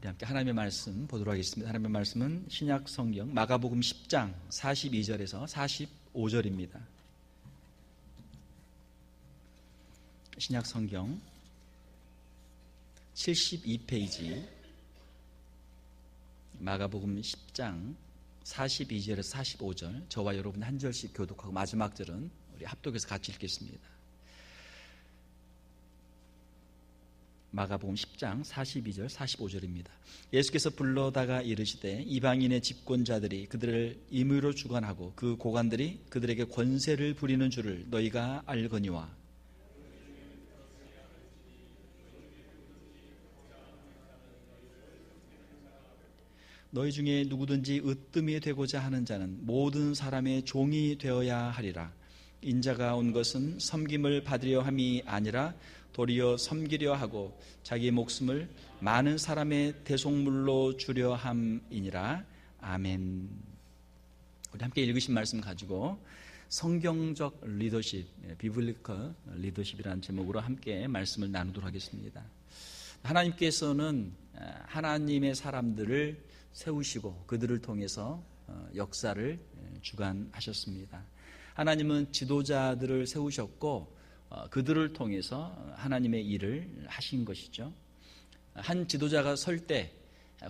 함께 하나님의 말씀 보도록 하겠습니다. 하나님의 말씀은 신약 성경 마가복음 10장 42절에서 45절입니다. 신약 성경 72페이지 마가복음 10장 42절에서 45절, 저와 여러분 한 절씩 교독하고 마지막 절은 우리 합독해서 같이 읽겠습니다. 마가복음 10장 42절 45절입니다. 예수께서 불러다가 이르시되 이방인의 집권자들이 그들을 임의로 주관하고 그 고관들이 그들에게 권세를 부리는 줄을 너희가 알거니와 너희 중에 누구든지 으뜸이 되고자 하는 자는 모든 사람의 종이 되어야 하리라. 인자가 온 것은 섬김을 받으려 함이 아니라 도리어 섬기려 하고 자기 목숨을 많은 사람의 대속물로 주려 함이니라. 아멘. 우리 함께 읽으신 말씀 가지고 성경적 리더십, 비블리컬 리더십이라는 제목으로 함께 말씀을 나누도록 하겠습니다. 하나님께서는 하나님의 사람들을 세우시고 그들을 통해서 역사를 주관하셨습니다. 하나님은 지도자들을 세우셨고 그들을 통해서 하나님의 일을 하신 것이죠. 한 지도자가 설 때,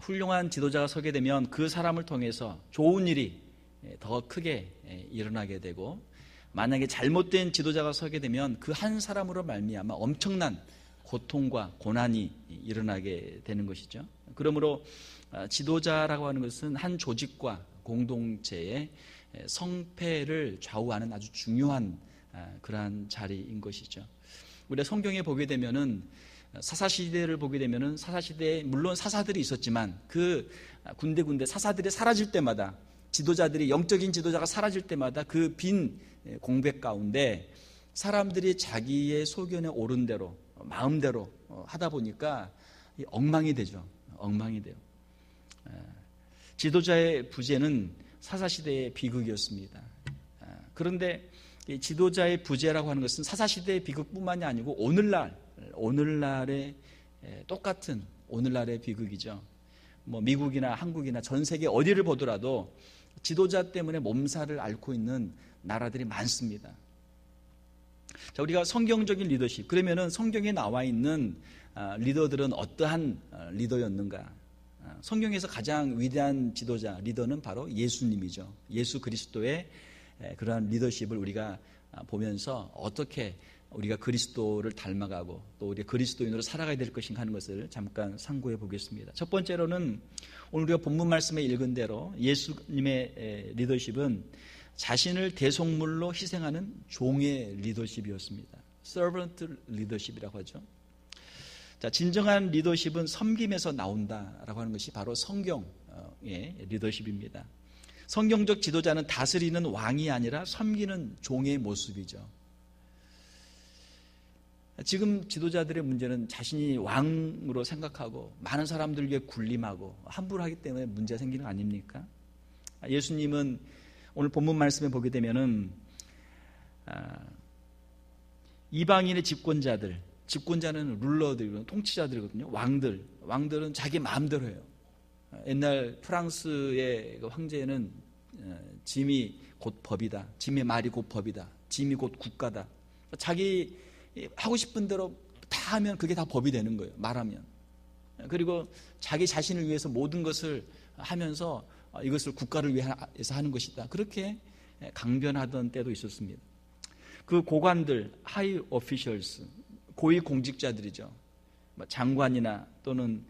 훌륭한 지도자가 서게 되면 그 사람을 통해서 좋은 일이 더 크게 일어나게 되고, 만약에 잘못된 지도자가 서게 되면 그 한 사람으로 말미암아 엄청난 고통과 고난이 일어나게 되는 것이죠. 그러므로 지도자라고 하는 것은 한 조직과 공동체의 성패를 좌우하는 아주 중요한 그러한 자리인 것이죠. 우리가 성경에 보게 되면은 사사시대를 보게 되면은 사사시대에 물론 사사들이 있었지만 그 군데군데 사사들이 사라질 때마다, 지도자들이, 영적인 지도자가 사라질 때마다 그 빈 공백 가운데 사람들이 자기의 소견에 오른 대로 마음대로 하다 보니까 엉망이 되죠. 엉망이 돼요. 지도자의 부재는 사사시대의 비극이었습니다. 그런데 이 지도자의 부재라고 하는 것은 사사시대의 비극뿐만이 아니고 오늘날의 똑같은 오늘날의 비극이죠. 뭐 미국이나 한국이나 전 세계 어디를 보더라도 지도자 때문에 몸살을 앓고 있는 나라들이 많습니다. 자, 우리가 성경적인 리더십, 그러면은 성경에 나와 있는 리더들은 어떠한 리더였는가? 성경에서 가장 위대한 지도자, 리더는 바로 예수님이죠. 예수 그리스도의 그러한 리더십을 우리가 보면서 어떻게 우리가 그리스도를 닮아가고 또 우리 그리스도인으로 살아가야 될 것인가 하는 것을 잠깐 상고해 보겠습니다. 첫 번째로는 오늘 우리가 본문 말씀에 읽은 대로 예수님의 리더십은 자신을 대속물로 희생하는 종의 리더십이었습니다. servant leadership이라고 하죠. 자, 진정한 리더십은 섬김에서 나온다라고 하는 것이 바로 성경의 리더십입니다. 성경적 지도자는 다스리는 왕이 아니라 섬기는 종의 모습이죠. 지금 지도자들의 문제는 자신이 왕으로 생각하고 많은 사람들에게 군림하고 함부로 하기 때문에 문제가 생기는 거 아닙니까? 예수님은 오늘 본문 말씀에 보게 되면은 이방인의 집권자는 룰러들이고 통치자들이거든요. 왕들은 자기 마음대로 해요. 옛날 프랑스의 황제는 짐이 곧 법이다. 짐의 말이 곧 법이다. 짐이 곧 국가다. 자기 하고 싶은 대로 다 하면 그게 다 법이 되는 거예요. 말하면. 그리고 자기 자신을 위해서 모든 것을 하면서 이것을 국가를 위해서 하는 것이다. 그렇게 강변하던 때도 있었습니다. 그 고관들, 하이 오피셜스, 고위 공직자들이죠. 장관이나 또는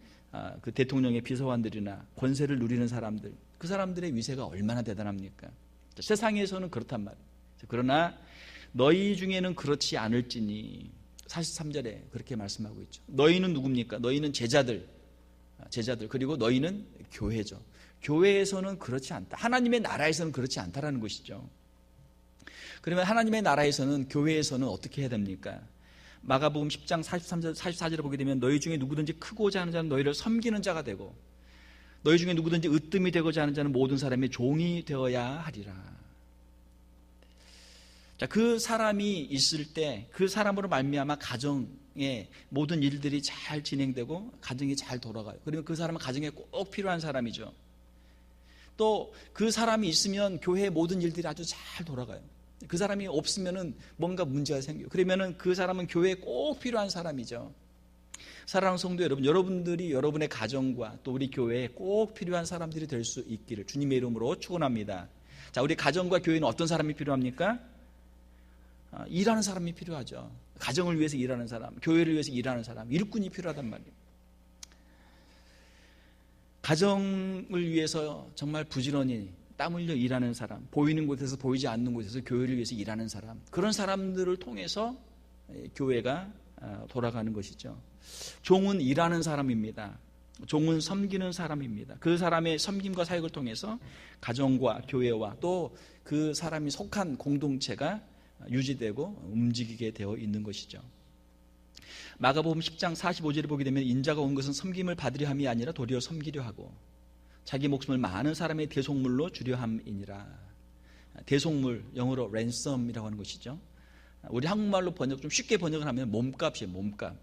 그 대통령의 비서관들이나 권세를 누리는 사람들, 그 사람들의 위세가 얼마나 대단합니까? 세상에서는 그렇단 말이에요. 그러나 너희 중에는 그렇지 않을지니, 43절에 그렇게 말씀하고 있죠. 너희는 누굽니까? 너희는 제자들, 그리고 너희는 교회죠. 교회에서는 그렇지 않다. 하나님의 나라에서는 그렇지 않다라는 것이죠. 그러면 하나님의 나라에서는, 교회에서는 어떻게 해야 됩니까? 마가복음 10장 43절, 44절을 보게 되면 너희 중에 누구든지 크고자 하는 자는 너희를 섬기는 자가 되고 너희 중에 누구든지 으뜸이 되고자 하는 자는 모든 사람의 종이 되어야 하리라. 자, 그 사람이 있을 때 그 사람으로 말미암아 가정의 모든 일들이 잘 진행되고 가정이 잘 돌아가요. 그러면 그 사람은 가정에 꼭 필요한 사람이죠. 또 그 사람이 있으면 교회의 모든 일들이 아주 잘 돌아가요. 그 사람이 없으면은 뭔가 문제가 생겨요. 그러면은 그 사람은 교회에 꼭 필요한 사람이죠. 사랑하는 성도 여러분, 여러분들이 여러분의 가정과 또 우리 교회에 꼭 필요한 사람들이 될 수 있기를 주님의 이름으로 축원합니다. 자, 우리 가정과 교회는 어떤 사람이 필요합니까? 일하는 사람이 필요하죠. 가정을 위해서 일하는 사람, 교회를 위해서 일하는 사람, 일꾼이 필요하단 말이에요. 가정을 위해서 정말 부지런히 땀 흘려 일하는 사람, 보이는 곳에서 보이지 않는 곳에서 교회를 위해서 일하는 사람, 그런 사람들을 통해서 교회가 돌아가는 것이죠. 종은 일하는 사람입니다. 종은 섬기는 사람입니다. 그 사람의 섬김과 사역을 통해서 가정과 교회와 또 그 사람이 속한 공동체가 유지되고 움직이게 되어 있는 것이죠. 마가복음 10장 45절에 보게 되면 인자가 온 것은 섬김을 받으려 함이 아니라 도리어 섬기려 하고 자기 목숨을 많은 사람의 대속물로 주려 함이니라. 대속물, 영어로 랜섬이라고 하는 것이죠. 우리 한국말로 좀 쉽게 번역을 하면 몸값이에요. 몸값.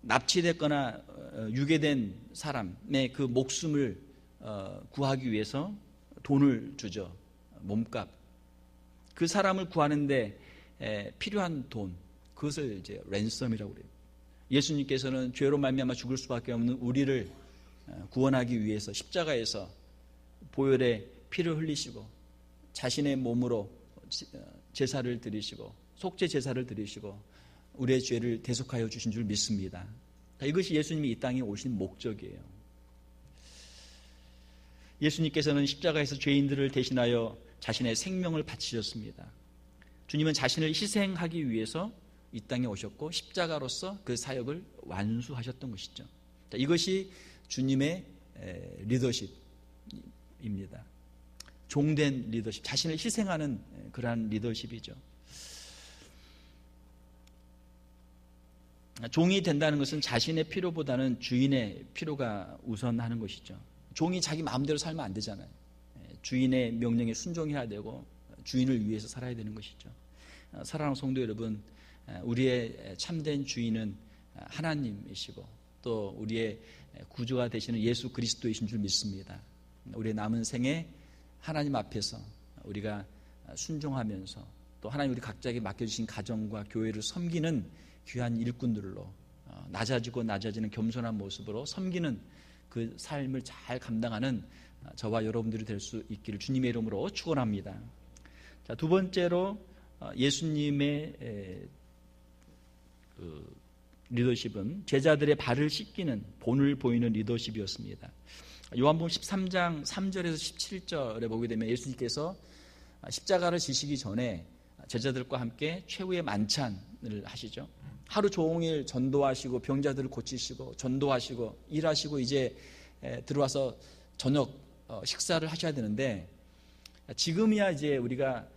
납치됐거나 유괴된 사람의 그 목숨을 구하기 위해서 돈을 주죠. 몸값. 그 사람을 구하는데 필요한 돈, 그것을 이제 랜섬이라고 그래요. 예수님께서는 죄로 말미암아 죽을 수밖에 없는 우리를 구원하기 위해서 십자가에서 보혈의 피를 흘리시고 자신의 몸으로 제사를 드리시고 속죄 제사를 드리시고 우리의 죄를 대속하여 주신 줄 믿습니다. 이것이 예수님이 이 땅에 오신 목적이에요. 예수님께서는 십자가에서 죄인들을 대신하여 자신의 생명을 바치셨습니다. 주님은 자신을 희생하기 위해서 이 땅에 오셨고 십자가로서 그 사역을 완수하셨던 것이죠. 이것이 주님의 리더십입니다. 종된 리더십, 자신을 희생하는 그러한 리더십이죠. 종이 된다는 것은 자신의 필요보다는 주인의 필요가 우선하는 것이죠. 종이 자기 마음대로 살면 안 되잖아요. 주인의 명령에 순종해야 되고 주인을 위해서 살아야 되는 것이죠. 사랑하는 성도 여러분, 우리의 참된 주인은 하나님이시고 또 우리의 구주가 되시는 예수 그리스도이신 줄 믿습니다. 우리의 남은 생에 하나님 앞에서 우리가 순종하면서 또 하나님 우리 각자에게 맡겨주신 가정과 교회를 섬기는 귀한 일꾼들로 낮아지고 낮아지는 겸손한 모습으로 섬기는 그 삶을 잘 감당하는 저와 여러분들이 될 수 있기를 주님의 이름으로 축원합니다. 자, 두 번째로 예수님의 리더십은 제자들의 발을 씻기는 본을 보이는 리더십이었습니다. 요한복음 13장 3절에서 17절에 보게 되면 예수님께서 십자가를 지시기 전에 제자들과 함께 최후의 만찬을 하시죠. 하루 종일 전도하시고 병자들을 고치시고 전도하시고 일하시고 이제 들어와서 저녁 식사를 하셔야 되는데 지금이야 이제 우리가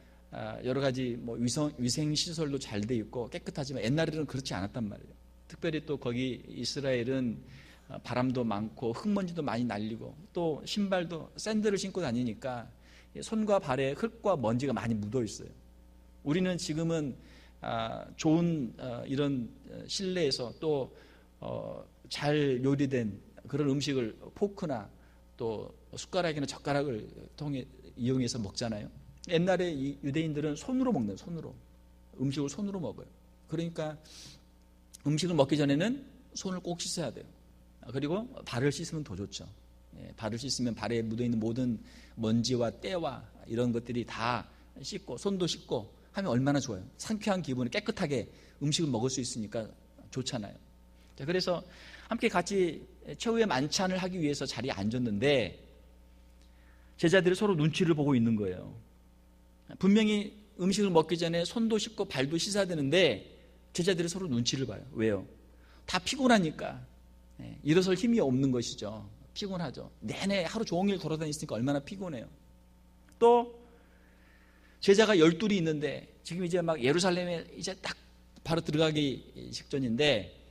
여러 가지 뭐 위생 시설도 잘 돼 있고 깨끗하지만 옛날에는 그렇지 않았단 말이에요. 특별히 또 거기 이스라엘은 바람도 많고 흙먼지도 많이 날리고 또 신발도 샌들을 신고 다니니까 손과 발에 흙과 먼지가 많이 묻어 있어요. 우리는 지금은 좋은 이런 실내에서 또 잘 요리된 그런 음식을 포크나 또 숟가락이나 젓가락을 이용해서 먹잖아요. 옛날에 이 유대인들은 손으로 먹는 손으로 음식을 손으로 먹어요. 그러니까 음식을 먹기 전에는 손을 꼭 씻어야 돼요. 그리고 발을 씻으면 더 좋죠. 발을 씻으면 발에 묻어있는 모든 먼지와 때와 이런 것들이 다 씻고 손도 씻고 하면 얼마나 좋아요. 상쾌한 기분에 깨끗하게 음식을 먹을 수 있으니까 좋잖아요. 자, 그래서 함께 같이 최후의 만찬을 하기 위해서 자리에 앉았는데 제자들이 서로 눈치를 보고 있는 거예요. 분명히 음식을 먹기 전에 손도 씻고 발도 씻어야 되는데 제자들이 서로 눈치를 봐요. 왜요? 다 피곤하니까. 일어설 힘이 없는 것이죠. 피곤하죠. 내내 하루 종일 돌아다녔으니까 얼마나 피곤해요. 또 제자가 12이 있는데 지금 이제 막 예루살렘에 이제 딱 바로 들어가기 직전인데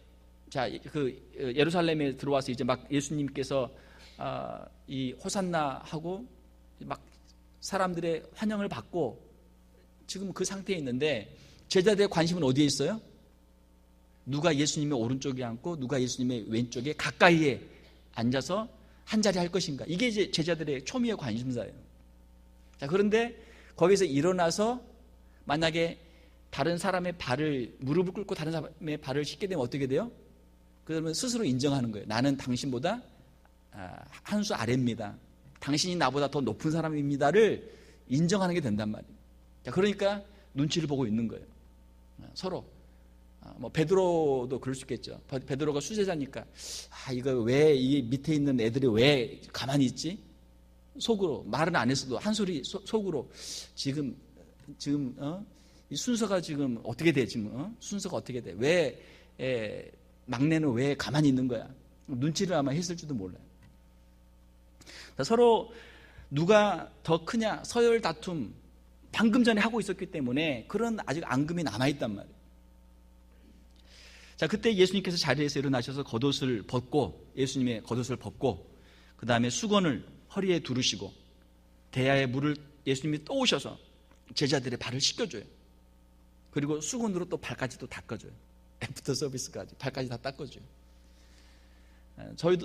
자, 그 예루살렘에 들어와서 이제 막 예수님께서 이 호산나 하고 막 사람들의 환영을 받고 지금 그 상태에 있는데 제자들의 관심은 어디에 있어요? 누가 예수님의 오른쪽에 앉고 누가 예수님의 왼쪽에 가까이에 앉아서 한 자리 할 것인가. 이게 이제 제자들의 초미의 관심사예요. 자, 그런데 거기서 일어나서 만약에 다른 사람의 무릎을 꿇고 다른 사람의 발을 씻게 되면 어떻게 돼요? 그러면 스스로 인정하는 거예요. 나는 당신보다 한 수 아래입니다. 당신이 나보다 더 높은 사람입니다를 인정하는 게 된단 말이에요. 자, 그러니까 눈치를 보고 있는 거예요. 서로. 뭐 베드로도 그럴 수 있겠죠. 베드로가 수제자니까 이거 왜 이 밑에 있는 애들이 왜 가만히 있지? 속으로 말은 안 했어도 한 소리 속으로 지금 이 순서가 지금 어떻게 돼? 지금 순서가 어떻게 돼? 왜 막내는 왜 가만히 있는 거야? 눈치를 아마 했을지도 몰라요. 서로 누가 더 크냐 서열 다툼 방금 전에 하고 있었기 때문에 그런 아직 앙금이 남아있단 말이에요. 자, 그때 예수님께서 자리에서 일어나셔서 겉옷을 벗고 예수님의 겉옷을 벗고 그 다음에 수건을 허리에 두르시고 대야에 물을 예수님이 또 오셔서 제자들의 발을 씻겨줘요. 그리고 수건으로 또 발까지 또 닦아줘요. 애프터 서비스까지 발까지 다 닦아줘요.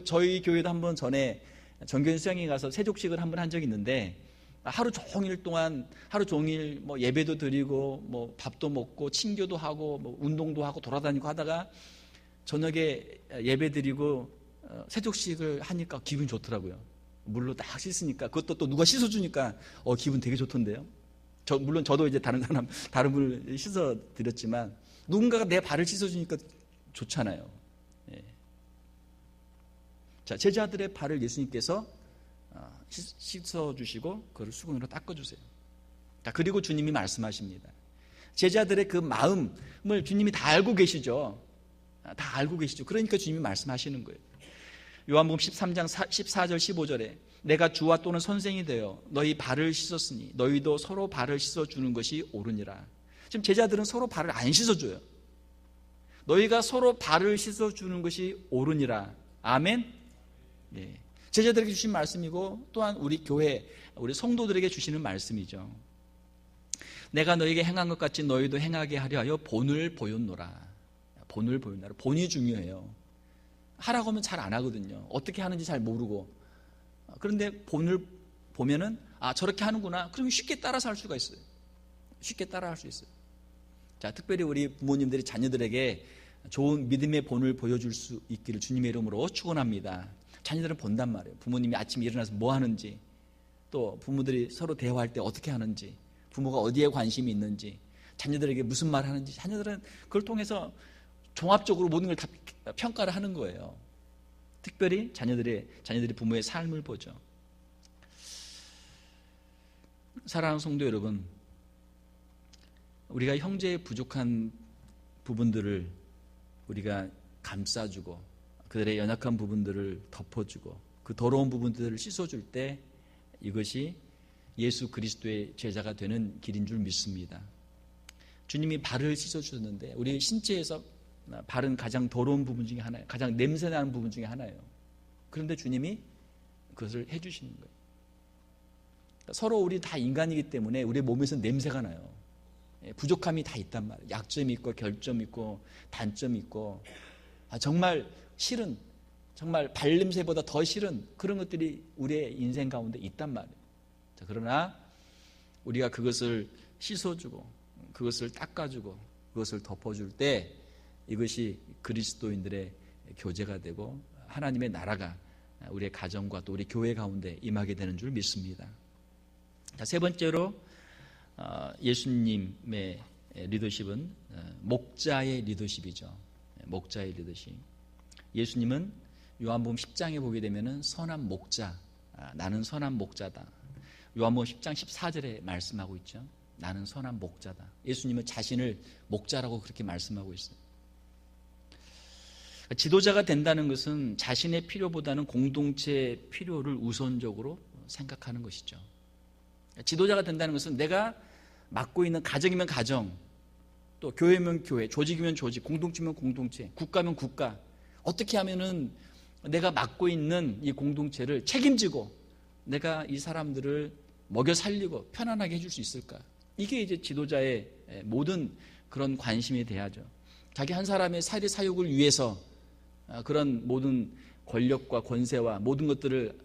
저희 교회도 한번 전에 정교인 수양에 가서 세족식을 한번 한 적이 있는데 하루 종일 뭐 예배도 드리고 뭐 밥도 먹고 친교도 하고 뭐 운동도 하고 돌아다니고 하다가 저녁에 예배 드리고 세족식을 하니까 기분이 좋더라고요. 물로 딱 씻으니까 그것도 또 누가 씻어주니까 기분 되게 좋던데요. 물론 저도 이제 다른 분을 씻어 드렸지만 누군가가 내 발을 씻어주니까 좋잖아요. 예. 자, 제자들의 발을 예수님께서 씻어주시고 그걸 수건으로 닦아주세요. 자, 그리고 주님이 말씀하십니다. 제자들의 그 마음을 주님이 다 알고 계시죠. 다 알고 계시죠. 그러니까 주님이 말씀하시는 거예요. 요한복음 13장 14절 15절에 내가 주와 또는 선생이 되어 너희 발을 씻었으니 너희도 서로 발을 씻어주는 것이 옳으니라. 지금 제자들은 서로 발을 안 씻어줘요. 너희가 서로 발을 씻어주는 것이 옳으니라. 아멘. 예. 제자들에게 주신 말씀이고 또한 우리 교회 우리 성도들에게 주시는 말씀이죠. 내가 너에게 행한 것 같이 너희도 행하게 하려 하여 본을 보였노라. 본을 보였노라. 본이 중요해요. 하라고 하면 잘 안 하거든요. 어떻게 하는지 잘 모르고. 그런데 본을 보면은 저렇게 하는구나. 그러면 쉽게 따라서 할 수가 있어요. 쉽게 따라 할 수 있어요. 자, 특별히 우리 부모님들이 자녀들에게 좋은 믿음의 본을 보여줄 수 있기를 주님의 이름으로 축원합니다. 자녀들은 본단 말이에요. 부모님이 아침에 일어나서 뭐 하는지, 또 부모들이 서로 대화할 때 어떻게 하는지, 부모가 어디에 관심이 있는지, 자녀들에게 무슨 말 하는지, 자녀들은 그걸 통해서 종합적으로 모든 걸 다 평가를 하는 거예요. 특별히 자녀들이 부모의 삶을 보죠. 사랑하는 성도 여러분, 우리가 형제의 부족한 부분들을 우리가 감싸주고 그들의 연약한 부분들을 덮어주고 그 더러운 부분들을 씻어줄 때 이것이 예수 그리스도의 제자가 되는 길인 줄 믿습니다. 주님이 발을 씻어주셨는데 우리 신체에서 발은 가장 더러운 부분 중에 하나예요. 가장 냄새나는 부분 중에 하나예요. 그런데 주님이 그것을 해주시는 거예요. 서로 우리 다 인간이기 때문에 우리 몸에서 냄새가 나요. 부족함이 다 있단 말이에요. 약점이 있고 결점이 있고 단점이 있고 정말 싫은, 정말 발냄새보다 더 싫은 그런 것들이 우리의 인생 가운데 있단 말이에요. 자, 그러나 우리가 그것을 씻어주고 그것을 닦아주고 그것을 덮어줄 때 이것이 그리스도인들의 교제가 되고 하나님의 나라가 우리의 가정과 또 우리 교회 가운데 임하게 되는 줄 믿습니다. 자, 세 번째로 예수님의 리더십은 목자의 리더십이죠. 목자의 리더십. 예수님은 요한복음 10장에 보게 되면은 선한 목자, 나는 선한 목자다. 요한복음 10장 14절에 말씀하고 있죠. 나는 선한 목자다. 예수님은 자신을 목자라고 그렇게 말씀하고 있어요. 지도자가 된다는 것은 자신의 필요보다는 공동체의 필요를 우선적으로 생각하는 것이죠. 지도자가 된다는 것은 내가 맡고 있는 가정이면 가정, 또 교회면 교회, 조직이면 조직, 공동체면 공동체, 국가면 국가, 어떻게 하면은 내가 맡고 있는 이 공동체를 책임지고 내가 이 사람들을 먹여 살리고 편안하게 해줄 수 있을까? 이게 이제 지도자의 모든 그런 관심이 돼야죠. 자기 한 사람의 사리 사욕을 위해서 그런 모든 권력과 권세와 모든 것들을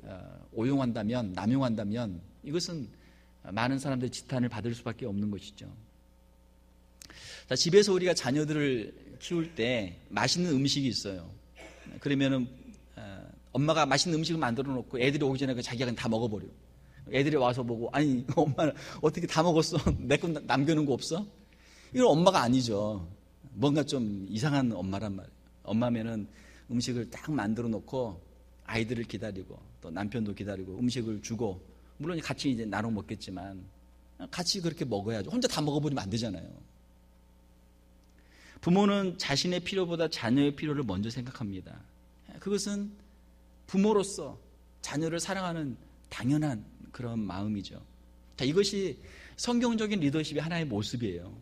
오용한다면, 남용한다면 이것은 많은 사람들의 지탄을 받을 수밖에 없는 것이죠. 자, 집에서 우리가 자녀들을 키울 때 맛있는 음식이 있어요. 그러면은 엄마가 맛있는 음식을 만들어 놓고 애들이 오기 전에 자기가 그냥 다 먹어버려. 애들이 와서 보고, 아니 엄마는 어떻게 다 먹었어? 내 거 남겨놓은 거 없어? 이건 엄마가 아니죠. 뭔가 좀 이상한 엄마란 말이에요. 엄마면은 음식을 딱 만들어 놓고 아이들을 기다리고 또 남편도 기다리고 음식을 주고, 물론 같이 이제 나눠 먹겠지만 같이 그렇게 먹어야죠. 혼자 다 먹어버리면 안 되잖아요. 부모는 자신의 필요보다 자녀의 필요를 먼저 생각합니다. 그것은 부모로서 자녀를 사랑하는 당연한 그런 마음이죠. 자, 이것이 성경적인 리더십의 하나의 모습이에요.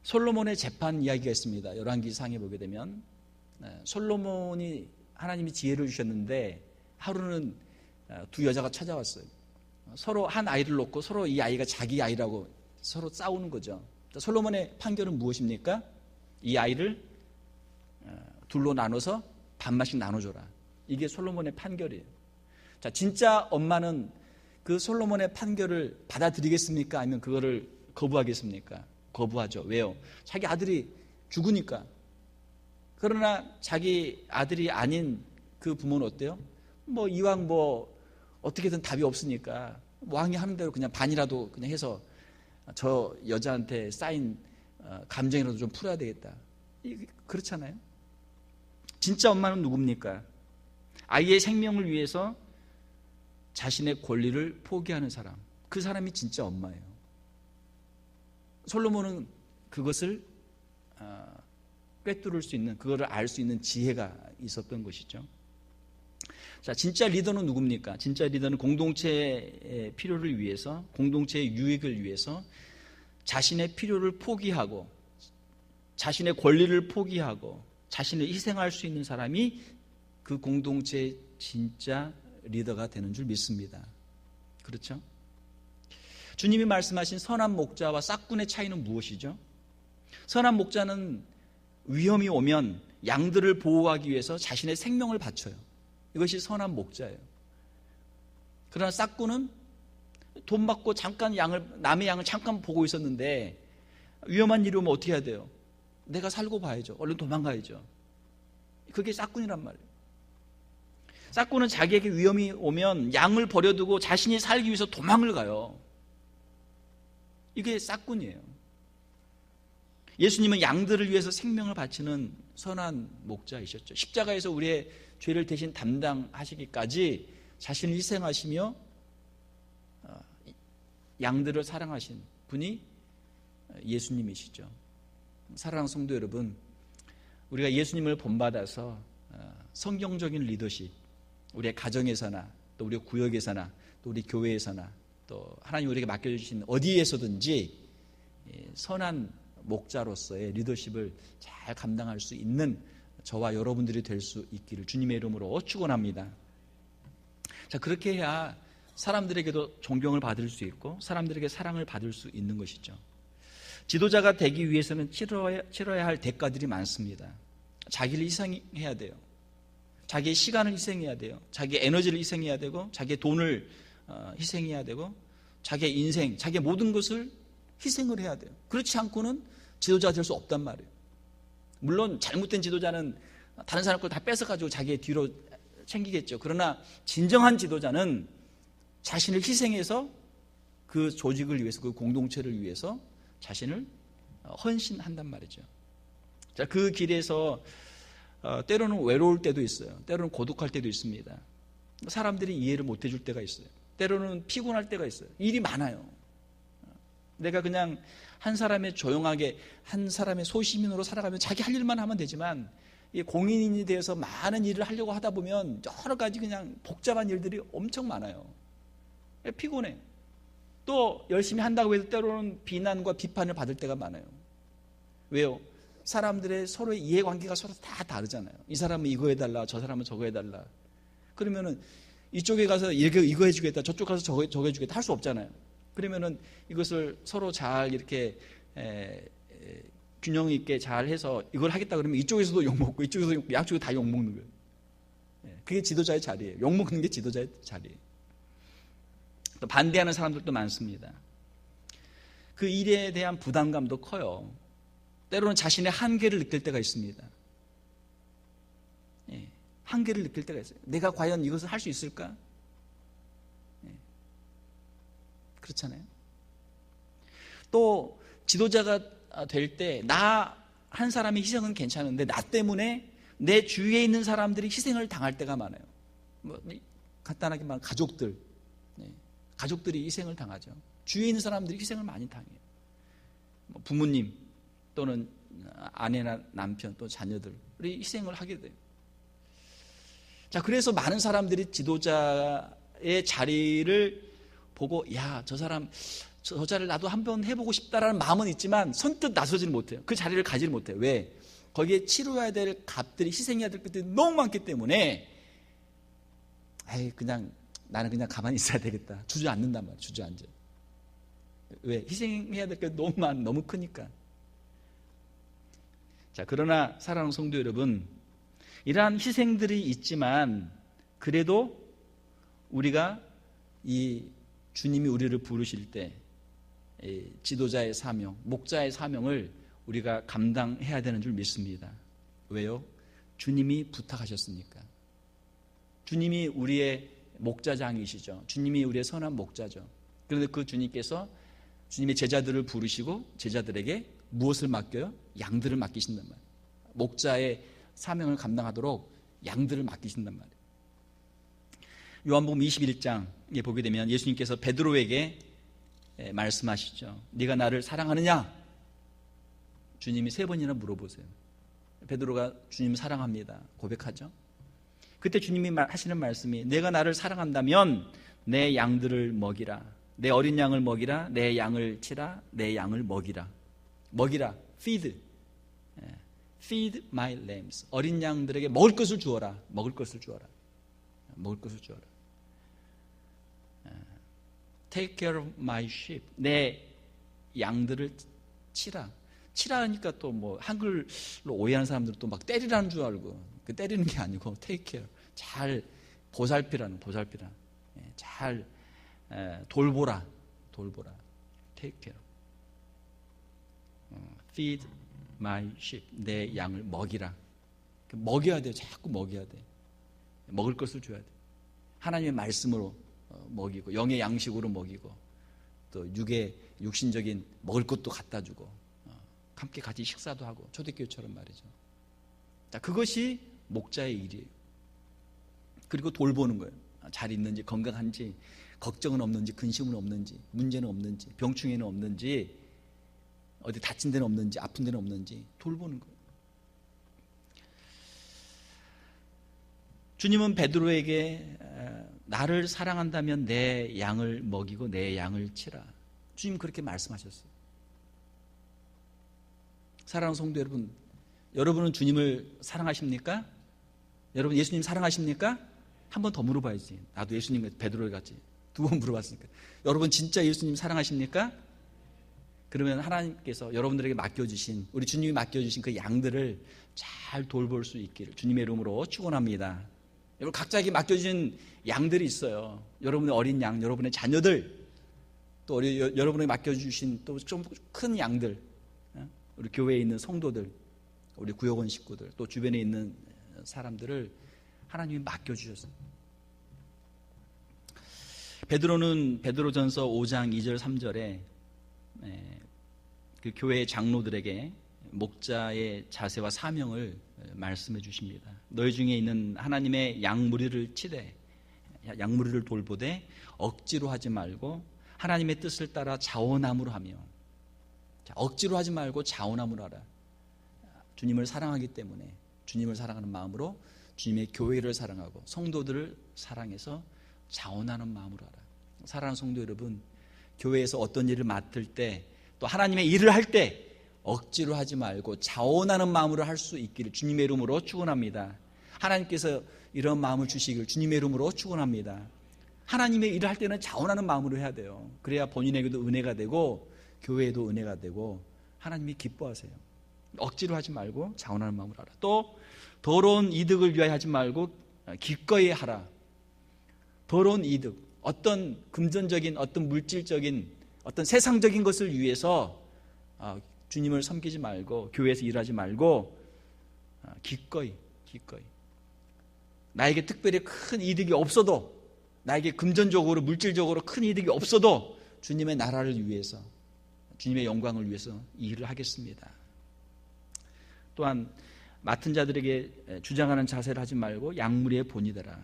솔로몬의 재판 이야기가 있습니다. 열왕기상에 보게 되면 솔로몬이 하나님이 지혜를 주셨는데 하루는 두 여자가 찾아왔어요. 서로 한 아이를 놓고 서로 이 아이가 자기 아이라고 서로 싸우는 거죠. 솔로몬의 판결은 무엇입니까? 이 아이를 둘로 나눠서 반만씩 나눠줘라. 이게 솔로몬의 판결이에요. 자, 진짜 엄마는 그 솔로몬의 판결을 받아들이겠습니까? 아니면 그거를 거부하겠습니까? 거부하죠. 왜요? 자기 아들이 죽으니까. 그러나 자기 아들이 아닌 그 부모는 어때요? 뭐 이왕 뭐 어떻게든 답이 없으니까 왕이 하는 대로 그냥 반이라도 그냥 해서 저 여자한테 쌓인 감정이라도 좀 풀어야 되겠다. 그렇잖아요. 진짜 엄마는 누굽니까? 아이의 생명을 위해서 자신의 권리를 포기하는 사람, 그 사람이 진짜 엄마예요. 솔로몬은 그것을 꿰뚫을 수 있는, 그거를 알 수 있는 지혜가 있었던 것이죠. 자, 진짜 리더는 누굽니까? 진짜 리더는 공동체의 필요를 위해서, 공동체의 유익을 위해서 자신의 필요를 포기하고 자신의 권리를 포기하고 자신을 희생할 수 있는 사람이 그 공동체의 진짜 리더가 되는 줄 믿습니다. 그렇죠? 주님이 말씀하신 선한 목자와 싹군의 차이는 무엇이죠? 선한 목자는 위험이 오면 양들을 보호하기 위해서 자신의 생명을 바쳐요. 이것이 선한 목자예요. 그러나 싹군은 돈 받고 잠깐 남의 양을 잠깐 보고 있었는데 위험한 일이 오면 어떻게 해야 돼요? 내가 살고 봐야죠. 얼른 도망가야죠. 그게 싹군이란 말이에요. 싹군은 자기에게 위험이 오면 양을 버려두고 자신이 살기 위해서 도망을 가요. 이게 싹군이에요. 예수님은 양들을 위해서 생명을 바치는 선한 목자이셨죠. 십자가에서 우리의 죄를 대신 담당하시기까지 자신을 희생하시며 양들을 사랑하신 분이 예수님이시죠. 사랑하는 성도 여러분, 우리가 예수님을 본받아서 성경적인 리더십, 우리의 가정에서나 또 우리 구역에서나 또 우리 교회에서나 또 하나님 우리에게 맡겨주신 어디에서든지 선한 목자로서의 리더십을 잘 감당할 수 있는 저와 여러분들이 될 수 있기를 주님의 이름으로 축원합니다. 자, 그렇게 해야 사람들에게도 존경을 받을 수 있고 사람들에게 사랑을 받을 수 있는 것이죠. 지도자가 되기 위해서는 치러야 할 대가들이 많습니다. 자기를 희생해야 돼요. 자기의 시간을 희생해야 돼요. 자기의 에너지를 희생해야 되고 자기의 돈을 희생해야 되고 자기의 인생, 자기의 모든 것을 희생을 해야 돼요. 그렇지 않고는 지도자가 될 수 없단 말이에요. 물론 잘못된 지도자는 다른 사람 걸 다 뺏어가지고 자기의 뒤로 챙기겠죠. 그러나 진정한 지도자는 자신을 희생해서 그 조직을 위해서, 그 공동체를 위해서 자신을 헌신한단 말이죠. 자, 그 길에서 때로는 외로울 때도 있어요. 때로는 고독할 때도 있습니다. 사람들이 이해를 못 해줄 때가 있어요. 때로는 피곤할 때가 있어요. 일이 많아요. 내가 그냥 한 사람의 조용하게 한 사람의 소시민으로 살아가면 자기 할 일만 하면 되지만 공인인이 되어서 많은 일을 하려고 하다 보면 여러 가지 그냥 복잡한 일들이 엄청 많아요. 피곤해. 또 열심히 한다고 해도 때로는 비난과 비판을 받을 때가 많아요. 왜요? 사람들의 서로의 이해관계가 서로 다 다르잖아요. 이 사람은 이거 해달라, 저 사람은 저거 해달라. 그러면은 이쪽에 가서 이거 해주겠다, 저쪽 가서 저거 해주겠다 할 수 없잖아요. 그러면은 이것을 서로 잘 이렇게 균형 있게 잘 해서 이걸 하겠다 그러면 이쪽에서도 욕먹고 이쪽에서도 욕먹고 양쪽에 다 욕먹는 거예요. 그게 지도자의 자리예요. 욕먹는 게 지도자의 자리예요. 또 반대하는 사람들도 많습니다. 그 일에 대한 부담감도 커요. 때로는 자신의 한계를 느낄 때가 있습니다. 한계를 느낄 때가 있어요. 내가 과연 이것을 할 수 있을까? 그렇잖아요. 또 지도자가 될 때 나 한 사람의 희생은 괜찮은데 나 때문에 내 주위에 있는 사람들이 희생을 당할 때가 많아요. 뭐 간단하게 말하면 가족들, 가족들이 희생을 당하죠. 주위에 있는 사람들이 희생을 많이 당해요. 뭐 부모님 또는 아내나 남편 또 자녀들이 희생을 하게 돼요. 자, 그래서 많은 사람들이 지도자의 자리를 보고 야, 저 사람 저 자리를 나도 한번 해보고 싶다라는 마음은 있지만 선뜻 나서지는 못해요. 그 자리를 가지를 못해요. 왜? 거기에 치러야 될 값들이, 희생해야 될 것들이 너무 많기 때문에 그냥 나는 그냥 가만히 있어야 되겠다. 주저앉는단 말이에요. 주저앉아. 왜? 희생해야 될 게 너무 크니까. 자, 그러나 사랑하는 성도 여러분, 이러한 희생들이 있지만 그래도 우리가 이 주님이 우리를 부르실 때 지도자의 사명, 목자의 사명을 우리가 감당해야 되는 줄 믿습니다. 왜요? 주님이 부탁하셨으니까. 주님이 우리의 목자장이시죠. 주님이 우리의 선한 목자죠. 그런데 그 주님께서 주님의 제자들을 부르시고 제자들에게 무엇을 맡겨요? 양들을 맡기신단 말이에요. 목자의 사명을 감당하도록 양들을 맡기신단 말이에요. 요한복음 21장에 보게 되면 예수님께서 베드로에게 말씀하시죠. 네가 나를 사랑하느냐? 주님이 3번이나 물어보세요. 베드로가 주님 사랑합니다 고백하죠. 그때 주님이 하시는 말씀이 내가 나를 사랑한다면 내 양들을 먹이라. 내 어린 양을 먹이라. 내 양을 치라. 내 양을 먹이라. 먹이라. feed. feed my lambs. 어린 양들에게 먹을 것을 주어라. 먹을 것을 주어라. 먹을 것을 주어라. Take care of my sheep. 내 양들을 치라. 치라니까 또 뭐 한글로 오해하는 사람들은 또 막 때리라는 줄 알고 그 때리는 게 아니고 take care. 잘 보살피라는 보살피라. 잘 돌보라. 돌보라. take care. feed my sheep. 내 양을 먹이라. 먹여야 돼요. 자꾸 먹여야 돼. 먹을 것을 줘야 돼. 하나님의 말씀으로 먹이고 영의 양식으로 먹이고 또 육신적인 먹을 것도 갖다 주고 함께 같이 식사도 하고 초대교회처럼 말이죠. 자, 그것이 목자의 일이에요. 그리고 돌보는 거예요. 잘 있는지 건강한지 걱정은 없는지 근심은 없는지 문제는 없는지 병충해는 없는지 어디 다친 데는 없는지 아픈 데는 없는지 돌보는 거예요. 주님은 베드로에게 나를 사랑한다면 내 양을 먹이고 내 양을 치라. 주님 그렇게 말씀하셨어요. 사랑하는 성도 여러분, 여러분은 주님을 사랑하십니까? 여러분 예수님 사랑하십니까? 한 번 더 물어봐야지. 나도 예수님 베드로에 같이 2번 물어봤으니까. 여러분 진짜 예수님 사랑하십니까? 그러면 하나님께서 여러분들에게 맡겨주신 우리 주님이 맡겨주신 그 양들을 잘 돌볼 수 있기를 주님의 이름으로 축원합니다. 여러분 각자에게 맡겨주신 양들이 있어요. 여러분의 어린 양, 여러분의 자녀들, 또 여러분에게 맡겨주신 또 좀 큰 양들, 우리 교회에 있는 성도들, 우리 구역원 식구들, 또 주변에 있는 사람들을 하나님이 맡겨주셨어요. 베드로는 베드로전서 5장 2절 3절에 그 교회의 장로들에게 목자의 자세와 사명을 말씀해 주십니다. 너희 중에 있는 하나님의 양무리를 치되 양무리를 돌보되 억지로 하지 말고 하나님의 뜻을 따라 자원함으로 하며. 자, 억지로 하지 말고 자원함으로 하라. 주님을 사랑하기 때문에 주님을 사랑하는 마음으로 주님의 교회를 사랑하고 성도들을 사랑해서 자원하는 마음으로 하라. 사랑하는 성도 여러분, 교회에서 어떤 일을 맡을 때 또 하나님의 일을 할 때 억지로 하지 말고 자원하는 마음으로 할 수 있기를 주님의 이름으로 축원합니다. 하나님께서 이런 마음을 주시길 주님의 이름으로 축원합니다. 하나님의 일을 할 때는 자원하는 마음으로 해야 돼요. 그래야 본인에게도 은혜가 되고 교회에도 은혜가 되고 하나님이 기뻐하세요. 억지로 하지 말고 자원하는 마음으로 하라. 또 더러운 이득을 위하여 하지 말고 기꺼이 하라. 더러운 이득, 어떤 금전적인, 어떤 물질적인, 어떤 세상적인 것을 위해서 주님을 섬기지 말고 교회에서 일하지 말고 기꺼이 나에게 특별히 큰 이득이 없어도, 나에게 금전적으로 물질적으로 큰 이득이 없어도 주님의 나라를 위해서, 주님의 영광을 위해서 이 일을 하겠습니다. 또한 맡은 자들에게 주장하는 자세를 하지 말고 양무리의 본이 되라.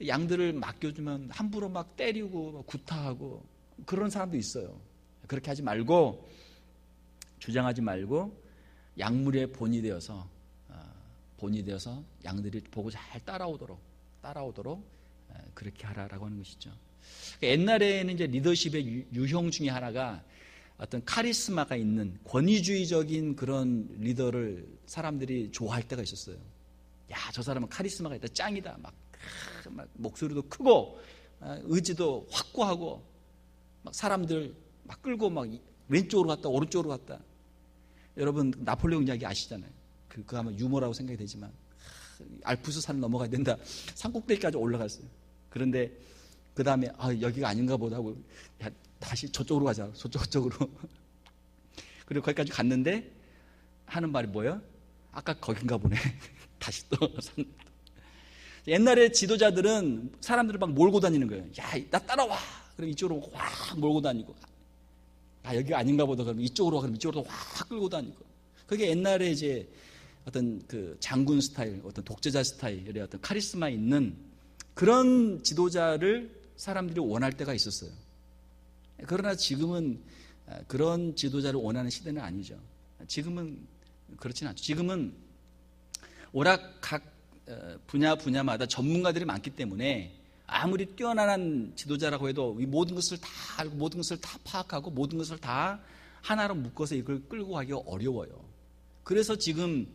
양들을 맡겨주면 함부로 막 때리고 구타하고 그런 사람도 있어요. 그렇게 하지 말고, 주장하지 말고 양무리의 본이 되어서 양들이 보고 잘 따라오도록 그렇게 하라라고 하는 것이죠. 옛날에는 이제 리더십의 유형 중에 하나가 어떤 카리스마가 있는 권위주의적인 그런 리더를 사람들이 좋아할 때가 있었어요. 야, 저 사람은 카리스마가 있다, 짱이다, 막 목소리도 크고 의지도 확고하고 막 사람들 막 끌고 막 왼쪽으로 갔다 오른쪽으로 갔다. 여러분 나폴레옹 이야기 아시잖아요. 그거 아마 유머라고 생각이 되지만 알프스 산을 넘어가야 된다, 산꼭대기까지 올라갔어요. 그런데 그 다음에 여기가 아닌가 보다 하고 다시 저쪽으로 가자, 저쪽으로. 그리고 거기까지 갔는데 하는 말이 뭐예요? 아까 거긴가 보네. 다시 또 산. 옛날에 지도자들은 사람들을 막 몰고 다니는 거예요. 야, 나 따라와. 그럼 이쪽으로 확 몰고 다니고, 여기가 아닌가 보다 그러면 이쪽으로 와. 그럼 이쪽으로 확 끌고 다니고. 그게 옛날에 이제 어떤 그 장군 스타일, 어떤 독재자 스타일의 어떤 카리스마 있는 그런 지도자를 사람들이 원할 때가 있었어요. 그러나 지금은 그런 지도자를 원하는 시대는 아니죠. 지금은 그렇진 않죠. 지금은 오락 각 분야마다 전문가들이 많기 때문에 아무리 뛰어난 지도자라고 해도 이 모든 것을 다 알고 모든 것을 다 파악하고 모든 것을 다 하나로 묶어서 이걸 끌고 가기가 어려워요. 그래서 지금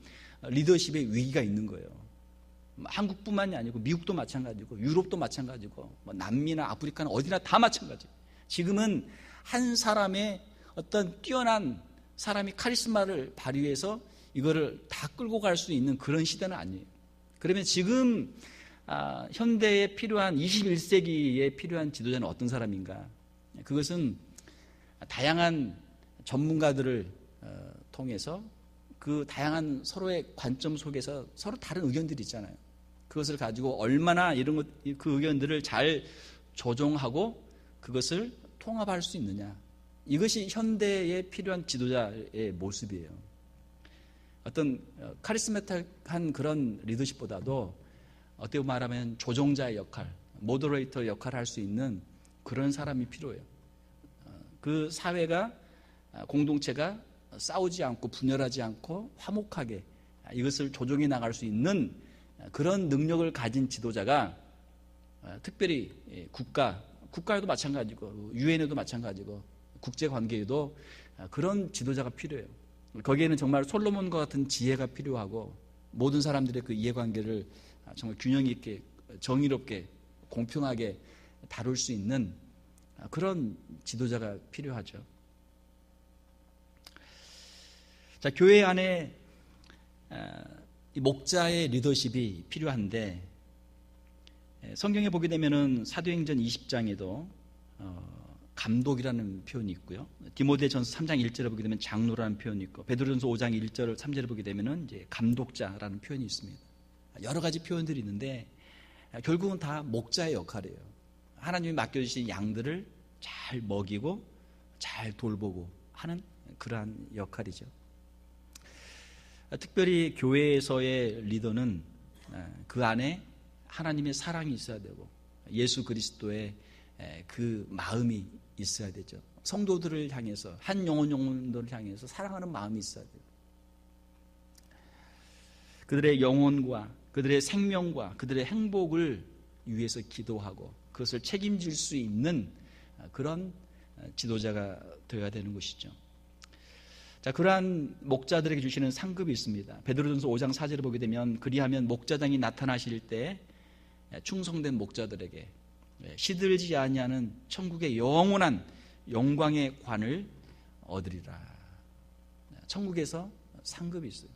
리더십의 위기가 있는 거예요. 한국뿐만이 아니고 미국도 마찬가지고 유럽도 마찬가지고 남미나 아프리카나 어디나 다 마찬가지예요. 지금은 한 사람의 어떤 뛰어난 사람이 카리스마를 발휘해서 이거를 다 끌고 갈 수 있는 그런 시대는 아니에요. 그러면 지금 현대에 필요한 21세기에 필요한 지도자는 어떤 사람인가? 그것은 다양한 전문가들을 통해서 그 다양한 서로의 관점 속에서 서로 다른 의견들이 있잖아요. 그것을 가지고 얼마나 그 의견들을 잘 조정하고 그것을 통합할 수 있느냐. 이것이 현대에 필요한 지도자의 모습이에요. 어떤 카리스마틱한 그런 리더십보다도 어떻게 말하면 조종자의 역할, 모더레이터 역할을 할 수 있는 그런 사람이 필요해요. 그 사회가, 공동체가 싸우지 않고 분열하지 않고 화목하게 이것을 조정해 나갈 수 있는 그런 능력을 가진 지도자가 특별히 국가에도 마찬가지고 유엔에도 마찬가지고 국제관계에도 그런 지도자가 필요해요. 거기에는 정말 솔로몬과 같은 지혜가 필요하고 모든 사람들의 그 이해관계를 정말 균형 있게 정의롭게 공평하게 다룰 수 있는 그런 지도자가 필요하죠. 자, 교회 안에 목자의 리더십이 필요한데 성경에 보게 되면은 사도행전 20장에도 감독이라는 표현이 있고요. 디모데전서 3장 1절에 보게 되면 장로라는 표현이 있고 베드로전서 5장 1절 3절에 보게 되면은 이제 감독자라는 표현이 있습니다. 여러 가지 표현들이 있는데 결국은 다 목자의 역할이에요. 하나님이 맡겨주신 양들을 잘 먹이고 잘 돌보고 하는 그러한 역할이죠. 특별히 교회에서의 리더는 그 안에 하나님의 사랑이 있어야 되고 예수 그리스도의 그 마음이 있어야 되죠. 성도들을 향해서, 한 영혼들을 향해서 사랑하는 마음이 있어야 돼요. 그들의 영혼과 그들의 생명과 그들의 행복을 위해서 기도하고 그것을 책임질 수 있는 그런 지도자가 되어야 되는 것이죠. 자, 그러한 목자들에게 주시는 상급이 있습니다. 베드로전서 5장 4절을 보게 되면 그리하면 목자장이 나타나실 때 충성된 목자들에게 시들지 아니하는 천국의 영원한 영광의 관을 얻으리라. 천국에서 상급이 있어요.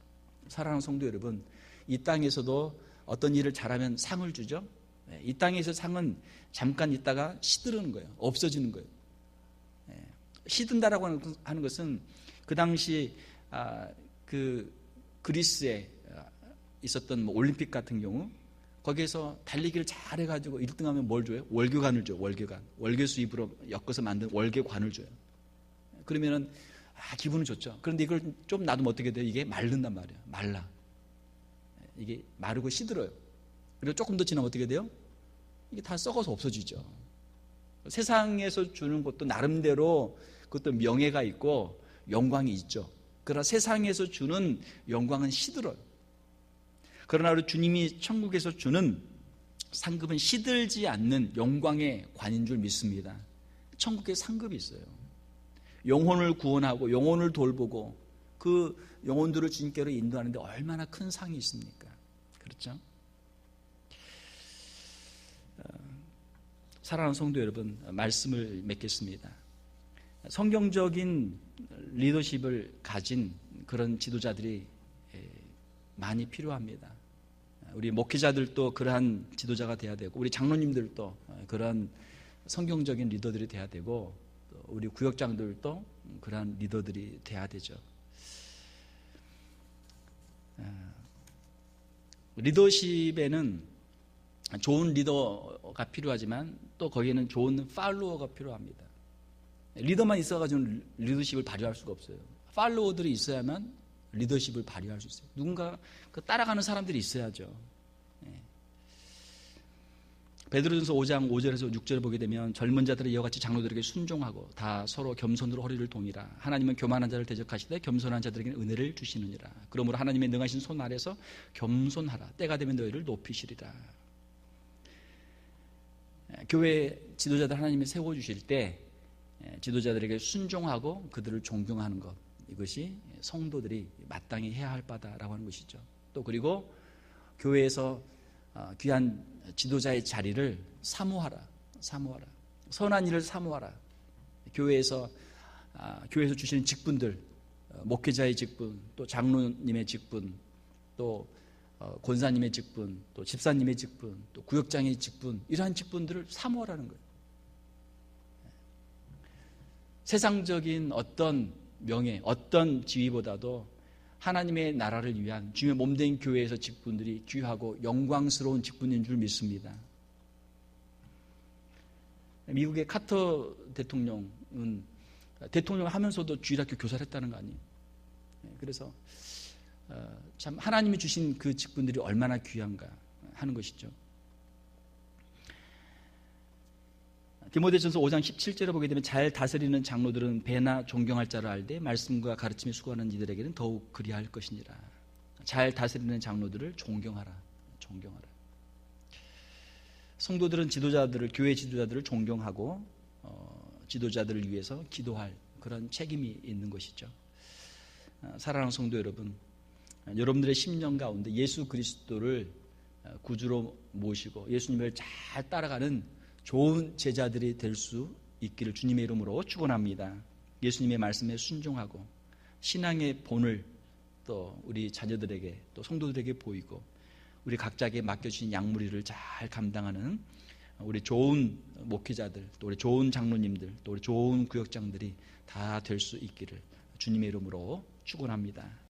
사랑하는 성도 여러분, 이 땅에서도 어떤 일을 잘하면 상을 주죠. 이 땅에서 상은 잠깐 있다가 시드는 거예요. 없어지는 거예요. 시든다라고 하는 것은 그 당시 그 그리스에 있었던 올림픽 같은 경우 거기에서 달리기를 잘해가지고 1등하면 뭘 줘요? 월교관을 줘요. 월교관. 월교 수입으로 엮어서 만든 월교관을 줘요. 그러면은 기분은 좋죠. 그런데 이걸 좀 놔두면 어떻게 돼요? 이게 마른단 말이에요. 말라. 이게 마르고 시들어요. 그리고 조금 더 지나면 어떻게 돼요? 이게 다 썩어서 없어지죠. 세상에서 주는 것도 나름대로 그것도 명예가 있고 영광이 있죠. 그러나 세상에서 주는 영광은 시들어요. 그러나 우리 주님이 천국에서 주는 상급은 시들지 않는 영광의 관인 줄 믿습니다. 천국에 상급이 있어요. 영혼을 구원하고 영혼을 돌보고 그 영혼들을 주님께로 인도하는데 얼마나 큰 상이 있습니까? 그렇죠? 사랑하는 성도 여러분, 말씀을 맺겠습니다. 성경적인 리더십을 가진 그런 지도자들이 많이 필요합니다. 우리 목회자들도 그러한 지도자가 돼야 되고 우리 장로님들도 그러한 성경적인 리더들이 돼야 되고 우리 구역장들도 그러한 리더들이 돼야 되죠. 리더십에는 좋은 리더가 필요하지만 또 거기에는 좋은 팔로워가 필요합니다. 리더만 있어가지고 리더십을 발휘할 수가 없어요. 팔로워들이 있어야만 리더십을 발휘할 수 있어요. 누군가 따라가는 사람들이 있어야죠. 베드로전서 5장 5절에서 6절을 보게 되면 젊은 자들이 이와 같이 장로들에게 순종하고 다 서로 겸손으로 허리를 동이라. 하나님은 교만한 자를 대적하시되 겸손한 자들에게는 은혜를 주시느니라. 그러므로 하나님의 능하신 손 아래서 겸손하라. 때가 되면 너희를 높이시리라. 교회 지도자들 하나님이 세워주실 때 지도자들에게 순종하고 그들을 존경하는 것, 이것이 성도들이 마땅히 해야 할 바다라고 하는 것이죠. 또 그리고 교회에서 귀한 지도자의 자리를 사모하라. 선한 일을 사모하라. 교회에서 주시는 직분들, 목회자의 직분, 또 장로님의 직분, 또 권사님의 직분, 또 집사님의 직분, 또 구역장의 직분, 이러한 직분들을 사모하라는 거예요. 세상적인 어떤 명예, 어떤 지위보다도 하나님의 나라를 위한 주님의 몸된 교회에서 직분들이 귀하고 영광스러운 직분인 줄 믿습니다. 미국의 카터 대통령은 대통령을 하면서도 주일학교 교사를 했다는 거 아니에요. 그래서 참 하나님이 주신 그 직분들이 얼마나 귀한가 하는 것이죠. 디모데전서 5장 17절을 보게 되면 잘 다스리는 장로들은 배나 존경할 자를 알되 말씀과 가르침에 수고하는 이들에게는 더욱 그리할 것이니라. 잘 다스리는 장로들을 존경하라. 성도들은 교회 지도자들을 존경하고 지도자들을 위해서 기도할 그런 책임이 있는 것이죠. 사랑하는 성도 여러분, 여러분들의 심령 가운데 예수 그리스도를 구주로 모시고 예수님을 잘 따라가는 좋은 제자들이 될 수 있기를 주님의 이름으로 축원합니다. 예수님의 말씀에 순종하고 신앙의 본을 또 우리 자녀들에게 또 성도들에게 보이고 우리 각자에게 맡겨주신 양무리를 잘 감당하는 우리 좋은 목회자들, 또 우리 좋은 장로님들, 또 우리 좋은 구역장들이 다 될 수 있기를 주님의 이름으로 축원합니다.